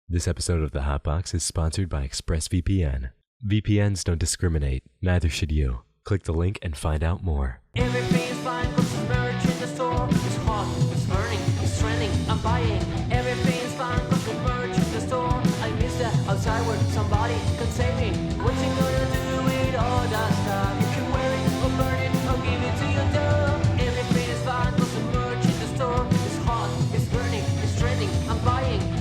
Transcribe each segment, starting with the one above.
This episode of The Hotbox is sponsored by ExpressVPN. VPNs don't discriminate, neither should you. Click the link and find out more. Everything's fine cause the merch in the store is hot, it's burning, it's trending, I'm buying. Everything's fine cause the merch in the store. I miss the outside word, somebody can save me. What's he gonna do with all that stuff? You can wear it or burn it or give it to your dog. Everything is fine cause the merch in the store is hot, it's burning, it's trending, I'm buying.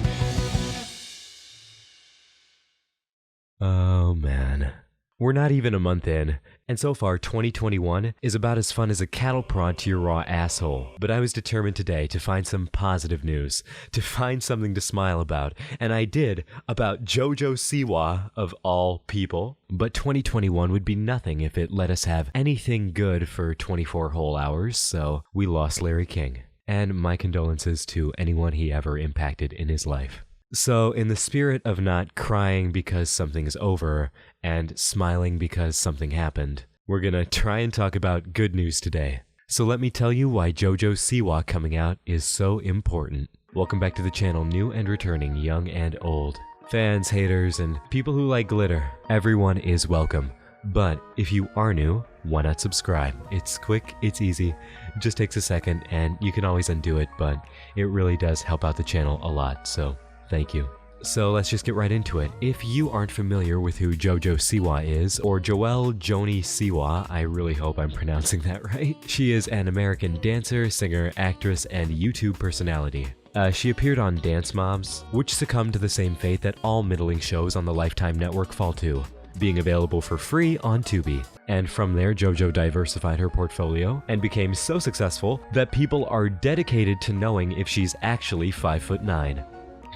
Oh man. We're not even a month in, and so far 2021 is about as fun as a cattle prod to your raw asshole. But I was determined today to find some positive news, to find something to smile about, and I did, about JoJo Siwa of all people. But 2021 would be nothing if it let us have anything good for 24 whole hours, so we lost Larry King. And my condolences to anyone he ever impacted in his life. So, in the spirit of not crying because something's over and smiling because something happened, we're gonna try and talk about good news today. So let me tell you why JoJo Siwa coming out is so important. Welcome back to the channel, new and returning, young and old. Fans, haters, and people who like glitter, everyone is welcome. But if you are new, why not subscribe? It's quick, it's easy, just takes a second, and you can always undo it, but it really does help out the channel a lot, so thank you. So let's just get right into it. If you aren't familiar with who JoJo Siwa is, or Joelle Joni Siwa, I really hope I'm pronouncing that right. She is an American dancer, singer, actress, and YouTube personality. She appeared on Dance Moms, which succumbed to the same fate that all middling shows on the Lifetime network fall to, being available for free on Tubi. And from there, JoJo diversified her portfolio and became so successful that people are dedicated to knowing if she's actually 5'9".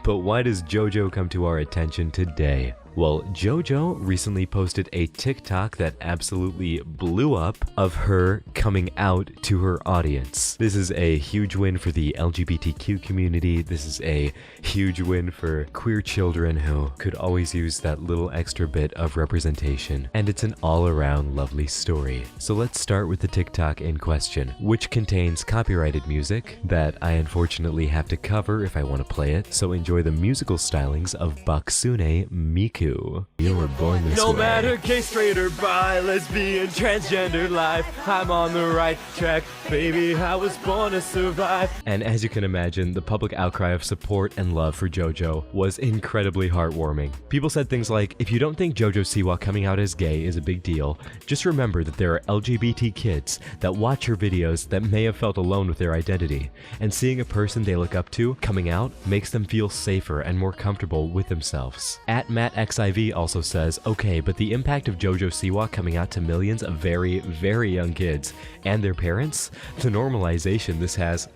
But why does JoJo come to our attention today? Well, JoJo recently posted a TikTok that absolutely blew up of her coming out to her audience. This is a huge win for the LGBTQ community. This is a huge win for queer children who could always use that little extra bit of representation. And it's an all-around lovely story. So let's start with the TikTok in question, which contains copyrighted music that I unfortunately have to cover if I want to play it. So enjoy the musical stylings of Bakusune Miku. You were born this way. No matter gay, straight, or bi, lesbian, transgender life, I'm on the right track, baby, I was born to survive. And as you can imagine, the public outcry of support and love for JoJo was incredibly heartwarming. People said things like, if you don't think JoJo Siwa coming out as gay is a big deal, just remember that there are LGBT kids that watch her videos that may have felt alone with their identity, and seeing a person they look up to coming out makes them feel safer and more comfortable with themselves. At MattXIV also says, okay, but the impact of JoJo Siwa coming out to millions of very, very young kids and their parents, the normalization this has.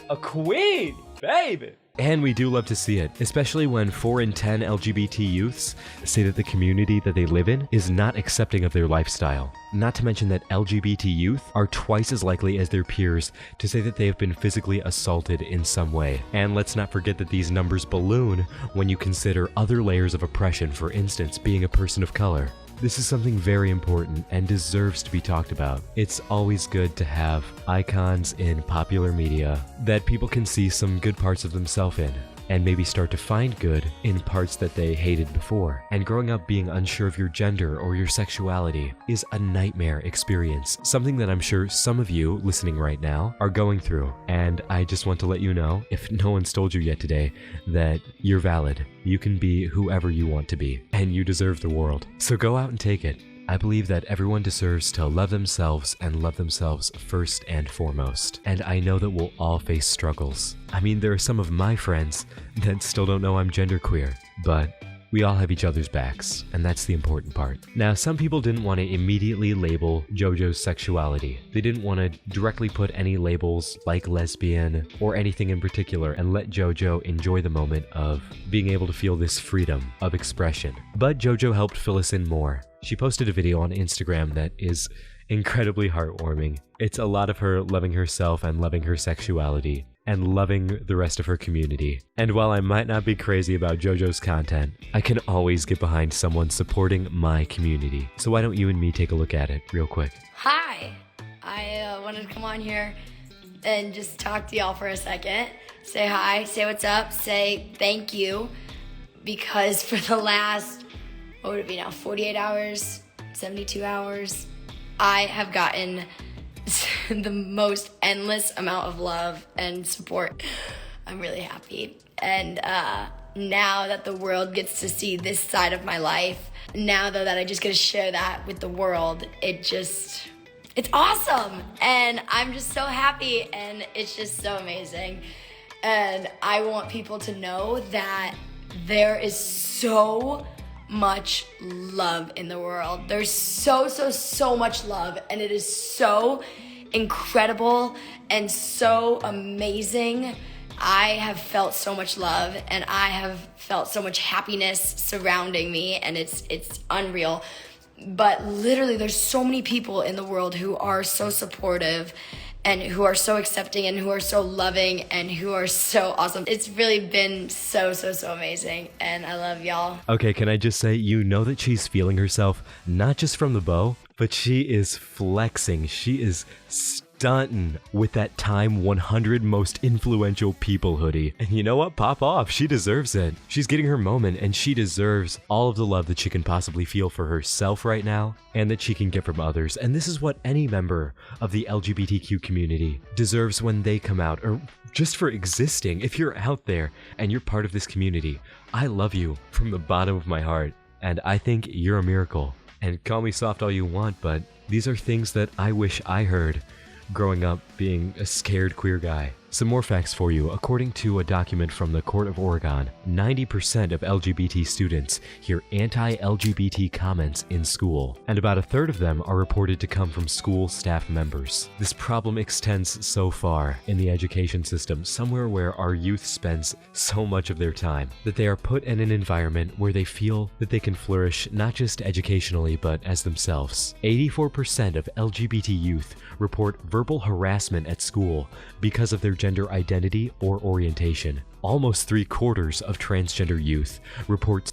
A queen, baby. And we do love to see it, especially when 4 in 10 LGBT youths say that the community that they live in is not accepting of their lifestyle. Not to mention that LGBT youth are twice as likely as their peers to say that they have been physically assaulted in some way. And let's not forget that these numbers balloon when you consider other layers of oppression, for instance, being a person of color. This is something very important and deserves to be talked about. It's always good to have icons in popular media that people can see some good parts of themselves in, and maybe start to find good in parts that they hated before. And growing up being unsure of your gender or your sexuality is a nightmare experience, something that I'm sure some of you listening right now are going through. And I just want to let you know, if no one's told you yet today, that you're valid. You can be whoever you want to be, and you deserve the world. So go out and take it. I believe that everyone deserves to love themselves and love themselves first and foremost. And I know that we'll all face struggles. I mean, there are some of my friends that still don't know I'm genderqueer, but we all have each other's backs, and that's the important part. Now, some people didn't want to immediately label JoJo's sexuality. They didn't want to directly put any labels like lesbian or anything in particular and let JoJo enjoy the moment of being able to feel this freedom of expression. But JoJo helped fill us in more. She posted a video on Instagram that is incredibly heartwarming. It's a lot of her loving herself and loving her sexuality and loving the rest of her community. And while I might not be crazy about JoJo's content, I can always get behind someone supporting my community. So why don't you and me take a look at it real quick? Hi! I wanted to come on here and just talk to y'all for a second. Say hi, say what's up, say thank you, because for the last, what would it be now, 48 hours, 72 hours, I have gotten the most endless amount of love and support. I'm really happy. And now that the world gets to see this side of my life, now though that I just get to share that with the world, it's awesome. And I'm just so happy, and it's just so amazing. And I want people to know that there is so much love in the world. There's so much love, and it is so incredible and so amazing. I have felt so much love, and I have felt so much happiness surrounding me, and it's unreal. But literally, there's so many people in the world who are so supportive and who are so accepting and who are so loving and who are so awesome. It's really been so amazing, and I love y'all. Okay, can I just say, you know that she's feeling herself, not just from the bow, but she is flexing. She is stunting with that Time 100 Most Influential People hoodie. And you know what? Pop off. She deserves it. She's getting her moment, and she deserves all of the love that she can possibly feel for herself right now and that she can get from others. And this is what any member of the LGBTQ community deserves when they come out, or just for existing. If you're out there and you're part of this community, I love you from the bottom of my heart, and I think you're a miracle. And call me soft all you want, but these are things that I wish I heard growing up being a scared queer guy. Some more facts for you. According to a document from the Court of Oregon, 90% of LGBT students hear anti-LGBT comments in school, and about a third of them are reported to come from school staff members. This problem extends so far in the education system, somewhere where our youth spends so much of their time, that they are put in an environment where they feel that they can flourish not just educationally, but as themselves. 84% of LGBT youth report verbal harassment at school because of their gender identity or orientation. Almost 3/4 of transgender youth report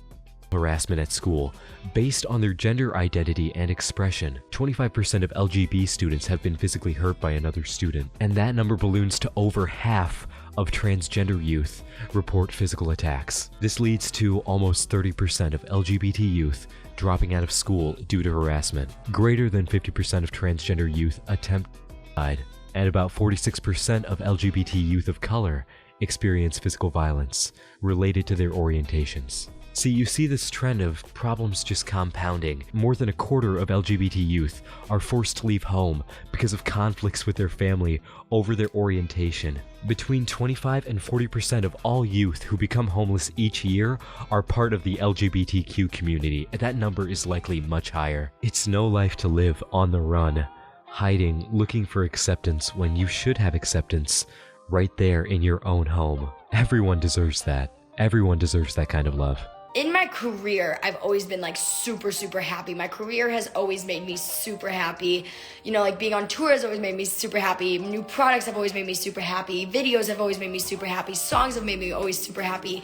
harassment at school based on their gender identity and expression. 25% of LGB students have been physically hurt by another student, and that number balloons to over half of transgender youth report physical attacks. This leads to almost 30% of LGBT youth dropping out of school due to harassment. Greater than 50% of transgender youth attempt suicide, and about 46% of LGBT youth of color experience physical violence related to their orientations. See, you see this trend of problems just compounding. More than a quarter of LGBT youth are forced to leave home because of conflicts with their family over their orientation. Between 25 and 40% of all youth who become homeless each year are part of the LGBTQ community, and that number is likely much higher. It's no life to live on the run, hiding, looking for acceptance when you should have acceptance right there in your own home. Everyone deserves that. Everyone deserves that kind of love. In my career, I've always been like super happy. My career has always made me super happy. You know, like being on tour has always made me super happy. New products have always made me super happy. Videos have always made me super happy. Songs have made me always super happy.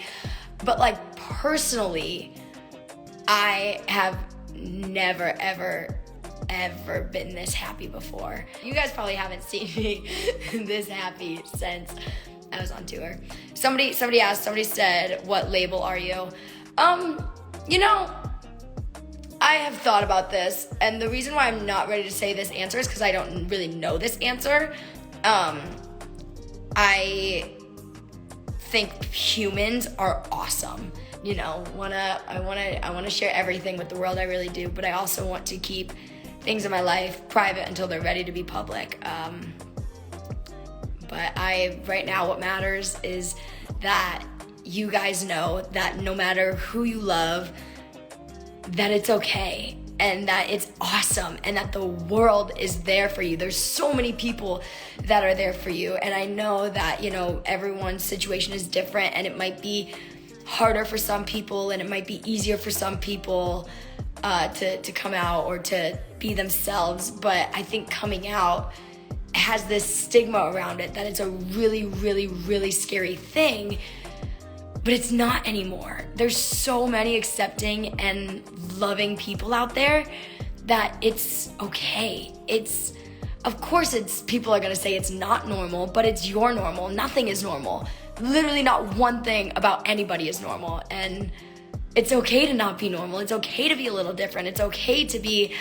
But like personally, I have never ever been this happy before. You guys probably haven't seen me this happy since I was on tour. Somebody said, "What label are you?" You know, I have thought about this, and the reason why I'm not ready to say this answer is because I don't really know this answer. I think humans are awesome. You know, I wanna share everything with the world. I really do, but I also want to keep things in my life private until they're ready to be public. But right now, what matters is that you guys know that no matter who you love, that it's okay and that it's awesome and that the world is there for you. There's so many people that are there for you. And I know that, you know, everyone's situation is different, and it might be harder for some people and it might be easier for some people to come out or to be themselves. But I think coming out has this stigma around it that it's a really scary thing. But it's not anymore. There's so many accepting and loving people out there that it's okay. It's Of course people are gonna say it's not normal, but it's your normal. Nothing is normal. Literally not one thing about anybody is normal. And it's okay to not be normal. It's okay to be a little different. It's okay to be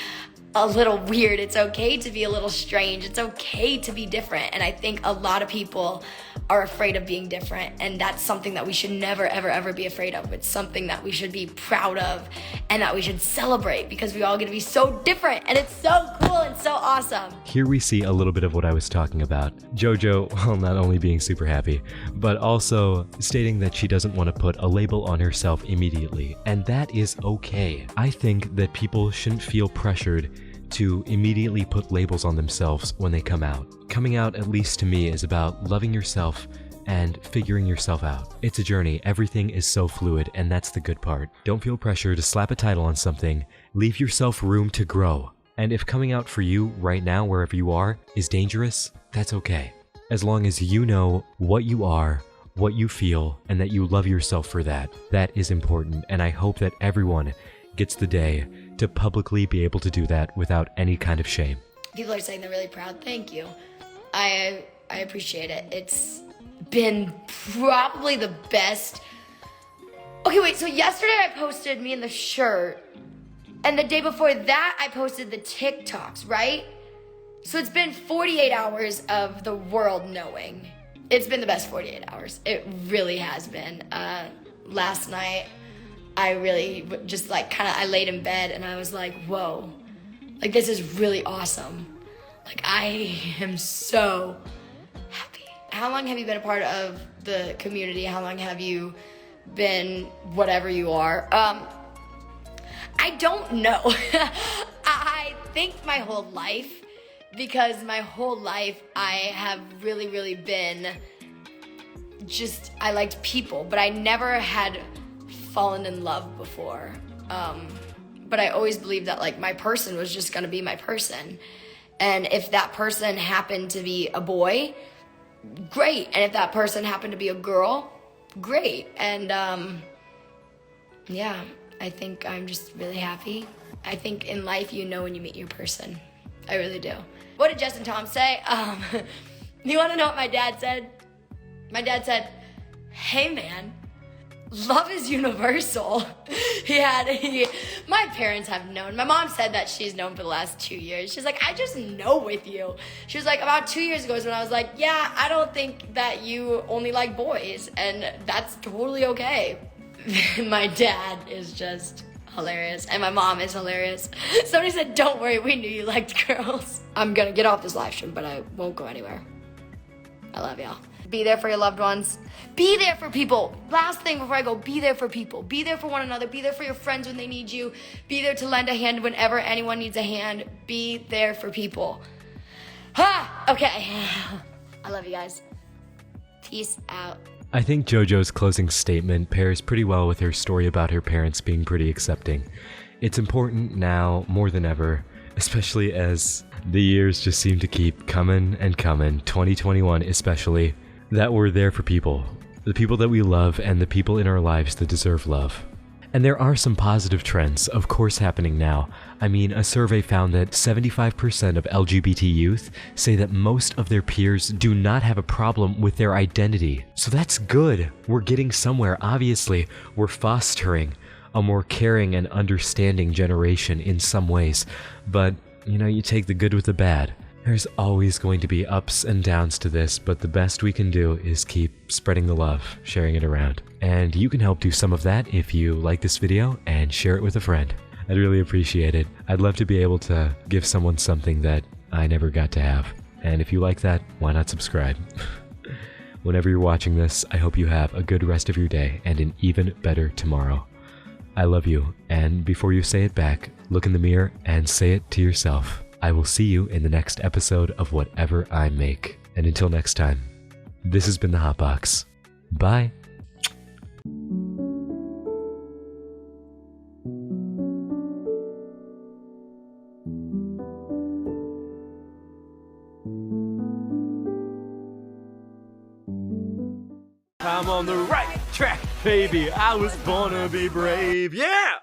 a little weird. It's okay to be a little strange. It's okay to be different. And I think a lot of people are afraid of being different. And that's something that we should never, ever, ever be afraid of. It's something that we should be proud of and that we should celebrate, because we all get to be so different. And it's so cool and so awesome. Here we see a little bit of what I was talking about. JoJo, well, not only being super happy, but also stating that she doesn't want to put a label on herself immediately. And that is okay. I think that people shouldn't feel pressured to immediately put labels on themselves when they come out. Coming out, at least to me, is about loving yourself and figuring yourself out. It's a journey. Everything is so fluid, and that's the good part. Don't feel pressure to slap a title on something. Leave yourself room to grow. And if coming out for you right now, wherever you are, is dangerous, that's okay. As long as you know what you are, what you feel, and that you love yourself for that. That is important, and I hope that everyone gets the day to publicly be able to do that without any kind of shame. People are saying they're really proud. Thank you. I appreciate it. It's been probably the best. Okay, wait, so yesterday I posted me in the shirt, and the day before that I posted the TikToks, right? So it's been 48 hours of the world knowing. It's been the best 48 hours. It really has been. Last night, I really just I laid in bed and I was like, whoa, like this is really awesome. Like I am so happy. How long have you been a part of the community? How long have you been whatever you are? I don't know. I think my whole life, because my whole life I have really, really been I liked people, but I never had fallen in love before. But I always believed that like my person was just gonna be my person. And if that person happened to be a boy, great. And if that person happened to be a girl, great. And yeah, I think I'm just really happy. I think in life you know when you meet your person. I really do. What did Justin Tom say? You wanna know what my dad said? My dad said, hey man, love is universal. My parents have known. My mom said that she's known for the last 2 years. She's like, I just know with you. She was like, about 2 years ago is when I was like, yeah, I don't think that you only like boys. And that's totally okay. My dad is just hilarious. And my mom is hilarious. Somebody said, don't worry, we knew you liked girls. I'm gonna get off this live stream, but I won't go anywhere. I love y'all. Be there for your loved ones. Be there for people. Last thing before I go, be there for people. Be there for one another. Be there for your friends when they need you. Be there to lend a hand whenever anyone needs a hand. Be there for people. Okay. I love you guys. Peace out. I think JoJo's closing statement pairs pretty well with her story about her parents being pretty accepting. It's important now more than ever, especially as the years just seem to keep coming and coming, 2021 especially, that we're there for people. The people that we love and the people in our lives that deserve love. And there are some positive trends, of course, happening now. I mean, a survey found that 75% of LGBT youth say that most of their peers do not have a problem with their identity. So that's good. We're getting somewhere, obviously. We're fostering a more caring and understanding generation in some ways. But, you know, you take the good with the bad. There's always going to be ups and downs to this, but the best we can do is keep spreading the love, sharing it around. And you can help do some of that if you like this video and share it with a friend. I'd really appreciate it. I'd love to be able to give someone something that I never got to have. And if you like that, why not subscribe? Whenever you're watching this, I hope you have a good rest of your day and an even better tomorrow. I love you, and before you say it back, look in the mirror and say it to yourself. I will see you in the next episode of whatever I make. And until next time, this has been the Hotbox. Bye. I'm on the right track, baby. I was born to be brave. Yeah!